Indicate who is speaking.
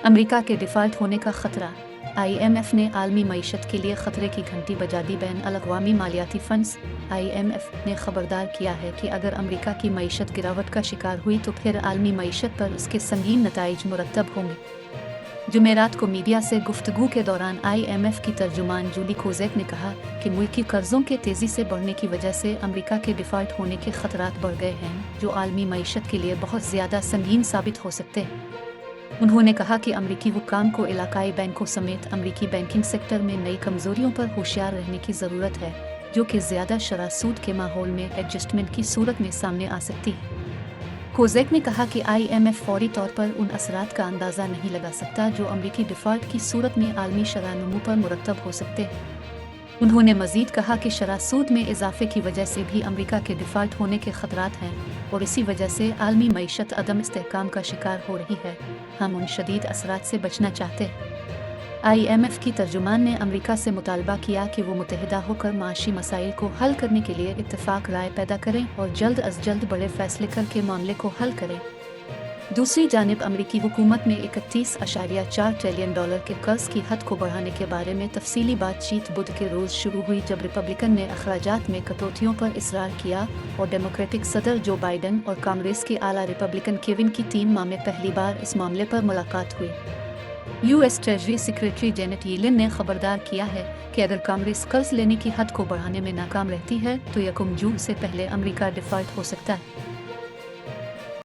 Speaker 1: America के default होने का खतरा। IMF ने आलमी मईशत के लिए खतरे की घंटी बजा दी। बैन अल-अक़वामी मालियाती फंड्स IMF ने खबरदार किया है कि अगर अमेरिका की मईशत गिरावट का शिकार हुई तो फिर आलमी मईशत पर उसके संगीन नताइज मुरतब होंगे। जुमेरात को मीडिया से गुफ्तगू के दौरान IMF की तर्जुमान जूली कोज़ेक ने कहा कि मुल्की कर्ज़ों के तेज़ी से बढ़ने की वजह से अमेरिका के डिफ़ॉल्ट होने के खतरात बढ़ गए हैं, जो आलमी मईशत के लिए बहुत ज़्यादा संगीन साबित हो सकते हैं। उन्होंने कहा कि अमरीकी हुक्काम को इलाकाई बैंकों समेत अमरीकी बैंकिंग सेक्टर में नई कमज़ोरियों पर होशियार रहने की ज़रूरत है, जो कि ज़्यादा शरह सूद के माहौल में एडजस्टमेंट की सूरत में सामने आ सकती है। कोज़ेक ने कहा कि IMF फौरी तौर पर उन असरात का अंदाज़ा नहीं लगा सकता जो अमरीकी डिफ़ॉल्ट की सूरत में आलमी शरह नमू पर मुरतब हो सकते हैं। उन्होंने मज़ीद कहा कि शरह सूद में इजाफे की वजह से भी अमेरिका के डिफ़ॉल्ट होने के खतरात हैं और इसी वजह से आलमी मईशत अदम इस्तेहकाम का शिकार हो रही है। हम उन शदीद असरात से बचना चाहते हैं। IMF की तर्जुमान ने अमेरिका से मुतालबा किया कि वो मुत्तहिदा होकर माशी मसाइल को हल करने के लिए इत्तेफाक राय पैदा करें और जल्द अज जल्द बड़े फैसले करके मामले को हल करें। दूसरी जानिब अमरीकी हुकूमत ने 31.4 ट्रिलियन डॉलर के कर्ज की हद को बढ़ाने के बारे में तफसीली बातचीत बुध के रोज़ शुरू हुई, जब रिपब्लिकन ने अखराजात में कटौतियों पर इसरार किया और डेमोक्रेटिक सदर जो बाइडन और कांग्रेस के आला रिपब्लिकन केविन की 3 माह में पहली बार इस मामले पर मुलाकात हुई। US treasury secretary Janet Yellen ने खबरदार किया है कि अगर कांग्रेस कर्ज लेने की हद को बढ़ाने में नाकाम रहती है तो 1 जून से पहले अमेरिका डिफ़ॉल्ट हो सकता है।